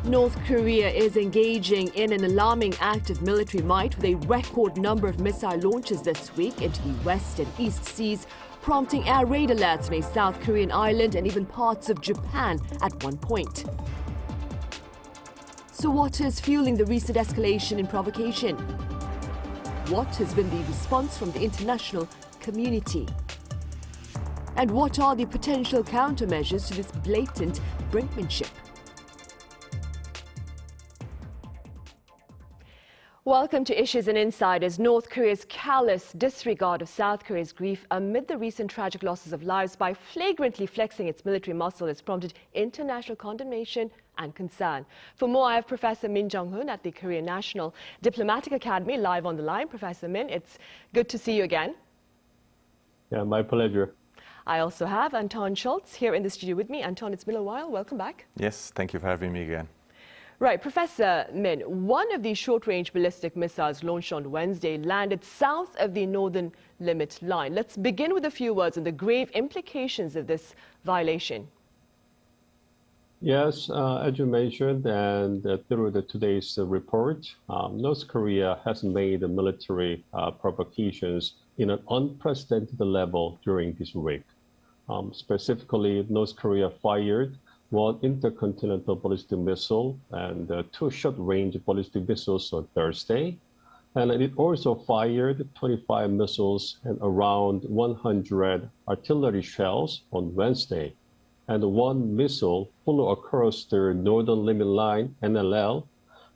North Korea is engaging in an alarming act of military might with a record number of missile launches this week into the West and East Seas, prompting air raid alerts on a South Korean island and even parts of Japan at one point. So what is fueling the recent escalation in provocation? What has been the response from the international community? And what are the potential countermeasures to this blatant brinkmanship? Welcome to Issues and Insiders. North Korea's callous disregard of South Korea's grief amid the recent tragic losses of lives by flagrantly flexing its military muscle has prompted international condemnation and concern. For more, I have Professor Min Jeong-hun at the Korean National Diplomatic Academy live on the line. Professor Min, it's good to see you again. Yeah, my pleasure. I also have Anton Scholz here in the studio with me. Anton, it's been a while. Welcome back. Yes, thank you for having me again. Right, Professor Min, one of these short-range ballistic missiles launched on Wednesday landed south of the northern limit line. Let's begin with a few words on the grave implications of this violation. Yes, as you mentioned, and through today's report, North Korea has made military provocations in an unprecedented level during this week. Specifically, North Korea fired one intercontinental ballistic missile and two short-range ballistic missiles on Thursday. And it also fired 25 missiles and around 100 artillery shells on Wednesday. And one missile flew across the northern limit line, NLL,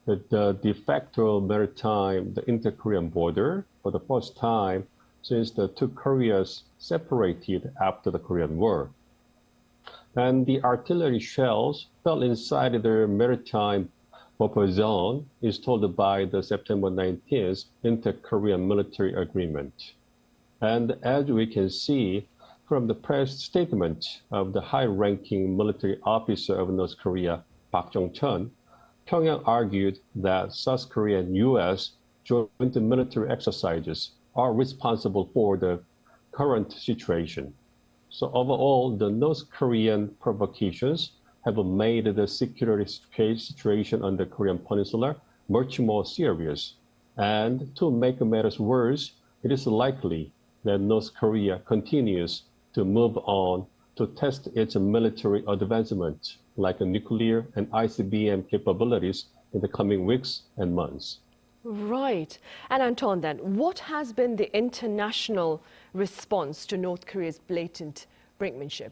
the de facto maritime, the inter-Korean border, for the first time since the two Koreas separated after the Korean War. And the artillery shells fell inside the maritime buffer zone installed by the September 19th inter-Korean military agreement. And as we can see from the press statement of the high-ranking military officer of North Korea, Park Jong-chun, Pyongyang argued that South Korea and U.S. joint military exercises are responsible for the current situation. So overall, the North Korean provocations have made the security situation on the Korean Peninsula much more serious. And to make matters worse, it is likely that North Korea continues to move on to test its military advancement, like nuclear and ICBM capabilities in the coming weeks and months. Right. And Anton, then, what has been the international response to North Korea's blatant brinkmanship?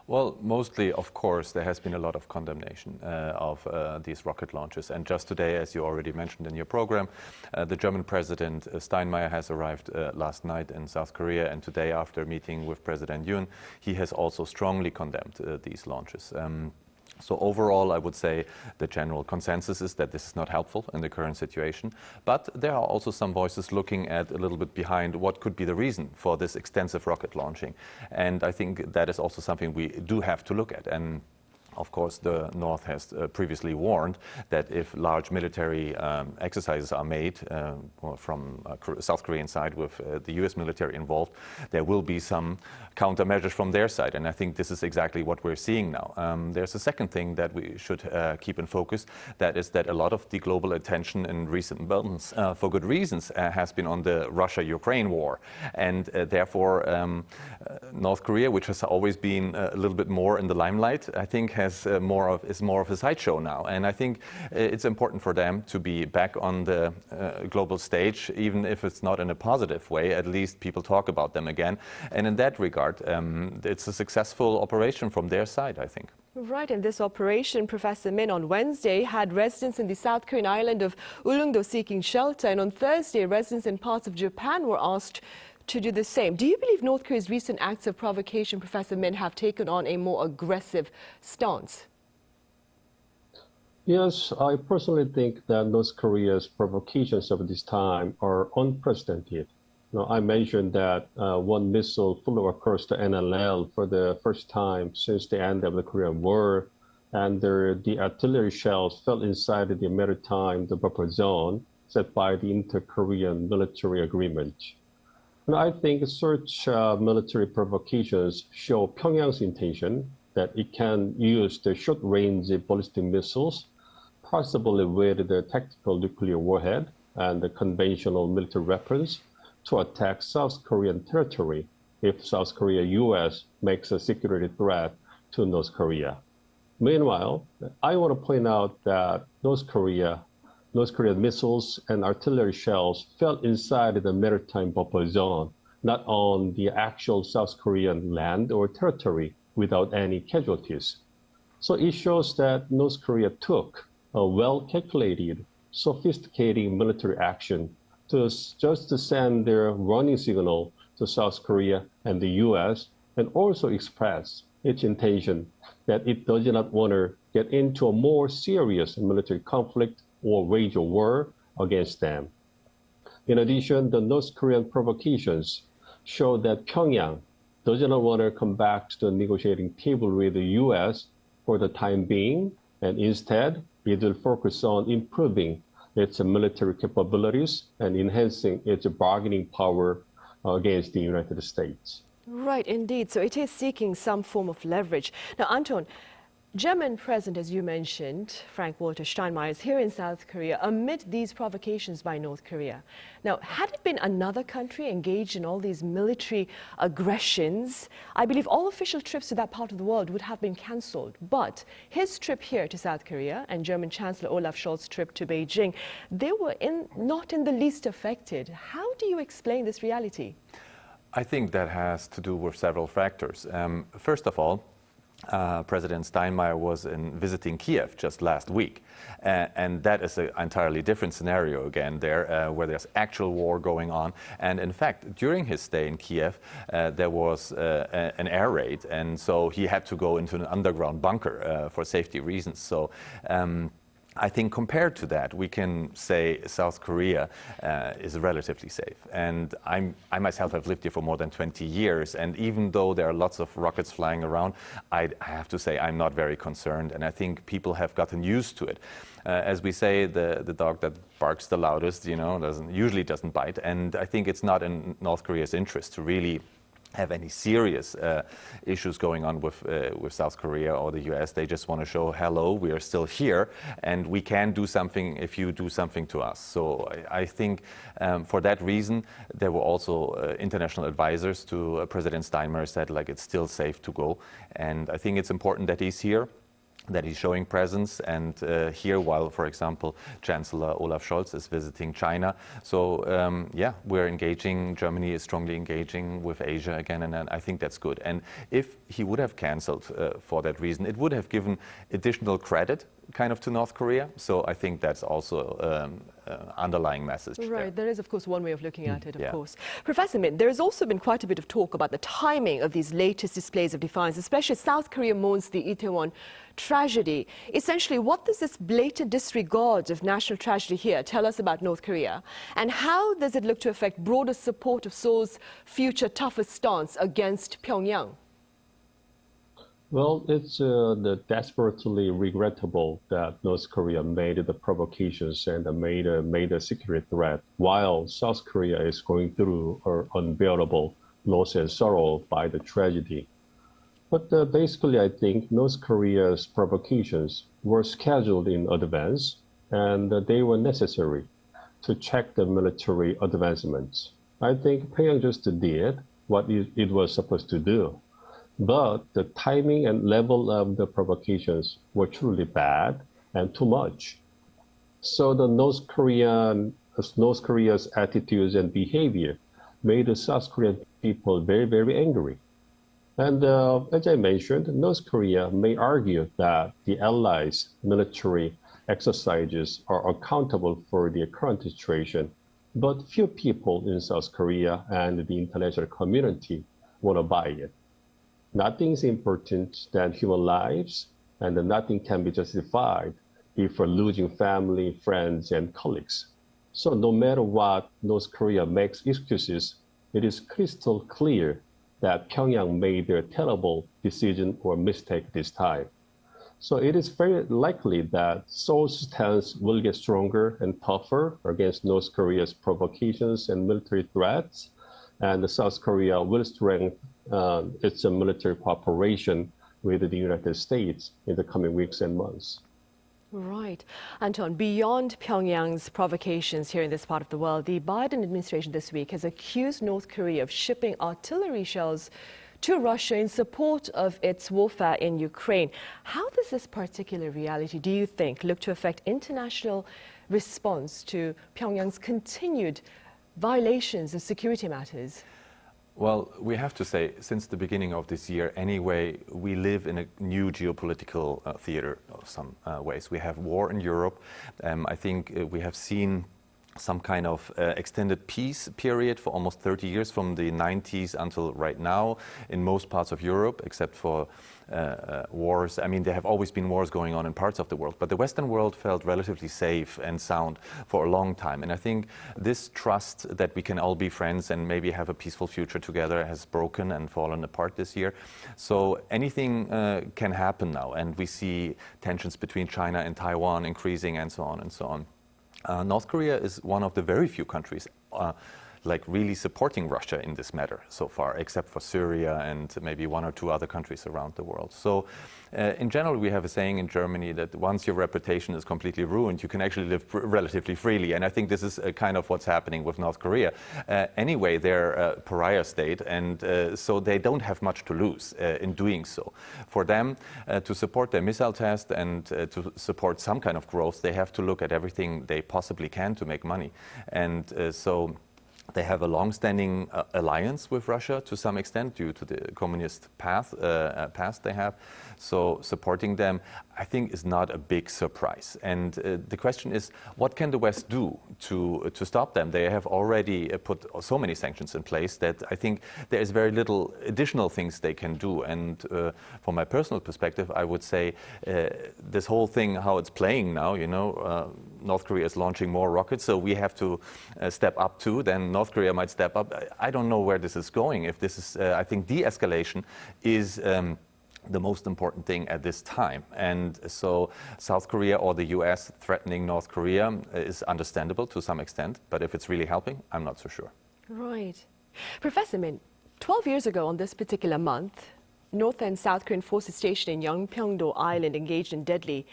Well, mostly, of course, there has been a lot of condemnation of these rocket launches. And just today, as you already mentioned in your program, the German President Steinmeier has arrived last night in South Korea. And today, after meeting with President Yoon, he has also strongly condemned these launches. So overall, I would say the general consensus is that this is not helpful in the current situation. But there are also some voices looking at a little bit behind what could be the reason for this extensive rocket launching. And I think that is also something we do have to look at. And of course, the North has previously warned that if large military exercises are made from South Korean side with the US military involved, there will be some countermeasures from their side. And I think this is exactly what we're seeing now. There's a second thing that we should keep in focus. That is that a lot of the global attention in recent months, for good reasons, has been on the Russia-Ukraine war. And therefore, North Korea, which has always been a little bit more in the limelight, I think is more of a sideshow now. And I think it's important for them to be back on the global stage, even if it's not in a positive way. At least people talk about them again. And in that regard, it's a successful operation from their side, I think. Right, and this operation, Professor Min, on Wednesday had residents in the South Korean island of Ulleungdo seeking shelter, and on Thursday, residents in parts of Japan were asked to do the same. Do you believe North Korea's recent acts of provocation, Professor Min, have taken on a more aggressive stance? Yes, I personally think that North Korea's provocations of this time are unprecedented. I mentioned that one missile flew across the NLL for the first time since the end of the Korean War, and the artillery shells fell inside the maritime buffer zone set by the inter-Korean military agreement. And I think such military provocations show Pyongyang's intention that it can use the short-range ballistic missiles possibly with the tactical nuclear warhead and the conventional military weapons to attack South Korean territory if South Korea, U.S. makes a security threat to North Korea. Meanwhile, I want to point out that North Korean missiles and artillery shells fell inside the maritime buffer zone, not on the actual South Korean land or territory without any casualties. So it shows that North Korea took a well-calculated, sophisticated military action just to send their warning signal to South Korea and the U.S. and also express its intention that it does not want to get into a more serious military conflict or wage a war against them. In addition, the North Korean provocations show that Pyongyang does not want to come back to the negotiating table with the U.S. for the time being, and instead, it will focus on improving its military capabilities and enhancing its bargaining power against the United States. Right, indeed. So it is seeking some form of leverage. Now, Anton, German President, as you mentioned, Frank-Walter Steinmeier, is here in South Korea amid these provocations by North Korea. Now, had it been another country engaged in all these military aggressions, I believe all official trips to that part of the world would have been cancelled. But his trip here to South Korea and German Chancellor Olaf Scholz's trip to Beijing, they were not in the least affected. How do you explain this reality? I think that has to do with several factors. First of all, President Steinmeier was visiting Kiev just last week. And that is an entirely different scenario again there, where there's actual war going on. And in fact, during his stay in Kiev, there was an air raid. And so he had to go into an underground bunker for safety reasons. So I think compared to that, we can say South Korea is relatively safe. And I myself have lived here for more than 20 years. And even though there are lots of rockets flying around, I have to say I'm not very concerned. And I think people have gotten used to it. As we say, the dog that barks the loudest, usually doesn't bite. And I think it's not in North Korea's interest to really have any serious issues going on with South Korea or the US. They just want to show, hello, we are still here, and we can do something if you do something to us. So I think for that reason, there were also international advisors to President Steinmeier said, like, it's still safe to go. And I think it's important that he's here, that he's showing presence and here while, for example, Chancellor Olaf Scholz is visiting China. So yeah, we're engaging, Germany is strongly engaging with Asia again, and I think that's good. And if he would have cancelled for that reason, it would have given additional credit kind of to North Korea. So I think that's also underlying message. Right, there is of course one way of looking at it, of course. Professor Min, there has also been quite a bit of talk about the timing of these latest displays of defiance, especially South Korea mourns the Itaewon tragedy. Essentially, what does this blatant disregard of national tragedy here tell us about North Korea? And how does it look to affect broader support of Seoul's future tougher stance against Pyongyang? Well, it's desperately regrettable that North Korea made the provocations and made a security threat while South Korea is going through unbearable loss and sorrow by the tragedy. But basically, I think North Korea's provocations were scheduled in advance, and they were necessary to check the military advancements. I think Pyongyang just did what it was supposed to do. But the timing and level of the provocations were truly bad and too much. So the North Korea's attitudes and behavior made the South Korean people very, very angry. And as I mentioned, North Korea may argue that the Allies' military exercises are accountable for the current situation, but few people in South Korea and the international community want to buy it. Nothing is important than human lives, and nothing can be justified if we're losing family, friends, and colleagues. So no matter what North Korea makes excuses, it is crystal clear that Pyongyang made their terrible decision or mistake this time. So it is very likely that Seoul's stance will get stronger and tougher against North Korea's provocations and military threats, and South Korea will strengthen its military cooperation with the United States in the coming weeks and months. Right. Anton, beyond Pyongyang's provocations here in this part of the world, the Biden administration this week has accused North Korea of shipping artillery shells to Russia in support of its warfare in Ukraine. How does this particular reality, do you think, look to affect international response to Pyongyang's continued violations of security matters? Well, we have to say, since the beginning of this year, anyway, we live in a new geopolitical theater of some ways. We have war in Europe. I think we have seen some kind of extended peace period for almost 30 years, from the 90s until right now, in most parts of Europe, except for wars. I mean, there have always been wars going on in parts of the world, but the Western world felt relatively safe and sound for a long time. And I think this trust that we can all be friends and maybe have a peaceful future together has broken and fallen apart this year. So anything can happen now, and we see tensions between China and Taiwan increasing, and so on and so on. North Korea is one of the very few countries like really supporting Russia in this matter so far, except for Syria and maybe one or two other countries around the world. So in general, we have a saying in Germany that once your reputation is completely ruined, you can actually live relatively freely. And I think this is kind of what's happening with North Korea. Anyway, they're a pariah state, and so they don't have much to lose in doing so. For them to support their missile test and to support some kind of growth, they have to look at everything they possibly can to make money. And so they have a long-standing alliance with Russia to some extent due to the communist past they have. So supporting them, I think, is not a big surprise. And the question is, what can the West do to stop them? They have already put so many sanctions in place that I think there is very little additional things they can do. And from my personal perspective, I would say this whole thing, how it's playing now, you know, North Korea is launching more rockets, so we have to step up too. Then North Korea might step up. I don't know where this is going. If this is, I think de-escalation is the most important thing at this time. And so South Korea or the US threatening North Korea is understandable to some extent, but if it's really helping, I'm not so sure. Right. Professor Min, 12 years ago on this particular month, North and South Korean forces stationed in Yeongpyeong-do Island engaged in deadly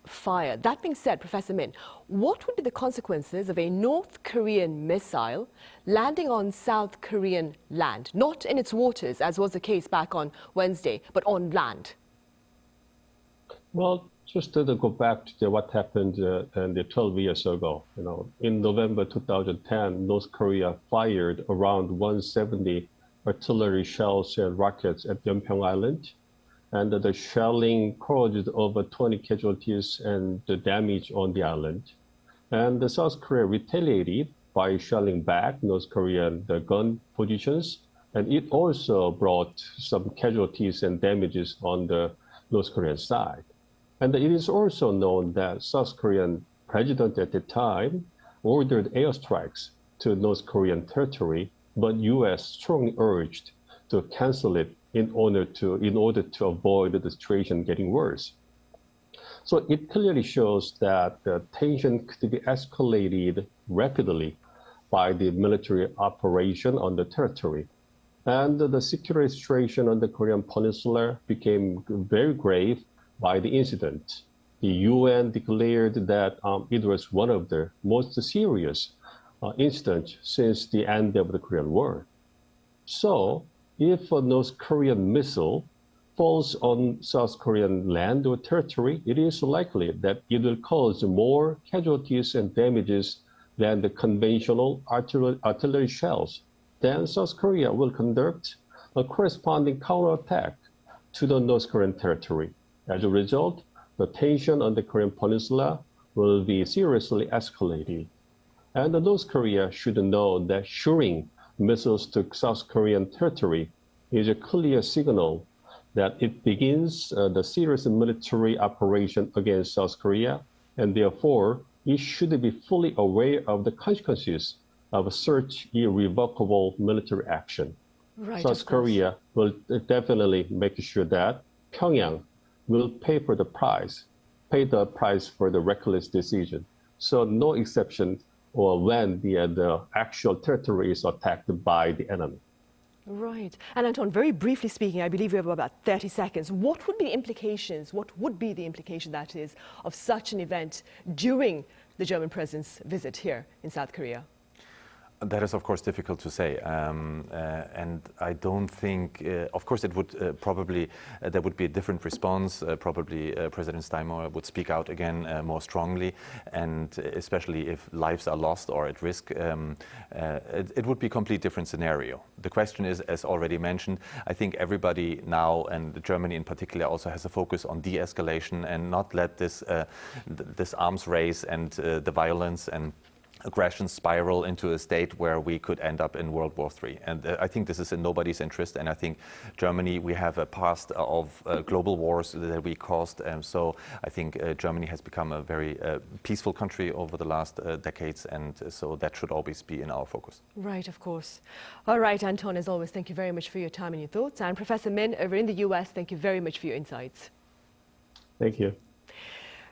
fire. That being said, Professor Min, what would be the consequences of a North Korean missile landing on South Korean land, not in its waters, as was the case back on Wednesday, but on land? Well, just to go back to what happened 12 years ago, you know, in November 2010, North Korea fired around 170 artillery shells and rockets at Yeonpyeong Island. And the shelling caused over 20 casualties and the damage on the island. And the South Korea retaliated by shelling back North Korean gun positions. And it also brought some casualties and damages on the North Korean side. And it is also known that South Korean president at the time ordered airstrikes to North Korean territory, but US strongly urged to cancel it in order to avoid the situation getting worse. So it clearly shows that the tension could be escalated rapidly by the military operation on the territory. And the security situation on the Korean Peninsula became very grave by the incident. The UN declared that it was one of the most serious incidents since the end of the Korean War. So if a North Korean missile falls on South Korean land or territory, it is likely that it will cause more casualties and damages than the conventional artillery shells. Then South Korea will conduct a corresponding counterattack to the North Korean territory. As a result, the tension on the Korean Peninsula will be seriously escalated. And North Korea should know that shooting missiles to South Korean territory is a clear signal that it begins the serious military operation against South Korea, and therefore it should be fully aware of the consequences of such irrevocable military action. Right, South Korea will definitely make sure that Pyongyang will pay the price for the reckless decision. So no exception or when the actual territory is attacked by the enemy. Right. And Anton, very briefly speaking, I believe we have about 30 seconds. What would be the implications, that is, of such an event during the German president's visit here in South Korea? That is, of course, difficult to say, and I don't think. Of course, it would probably there would be a different response. Probably President Steinmeier would speak out again more strongly, and especially if lives are lost or at risk, it would be a completely different scenario. The question is, as already mentioned, I think everybody now, and Germany in particular, also has a focus on de-escalation and not let this this arms race and the violence and aggression spiral into a state where we could end up in World War III. And I think this is in nobody's interest. And I think Germany, we have a past of global wars that we caused. So I think Germany has become a very peaceful country over the last decades. And so that should always be in our focus. Right, of course. All right, Anton, as always, thank you very much for your time and your thoughts. And Professor Min, over in the US, thank you very much for your insights. Thank you.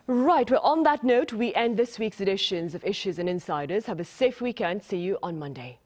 Right, well, on that note, we end this week's editions of Issues and Insiders. Have a safe weekend. See you on Monday.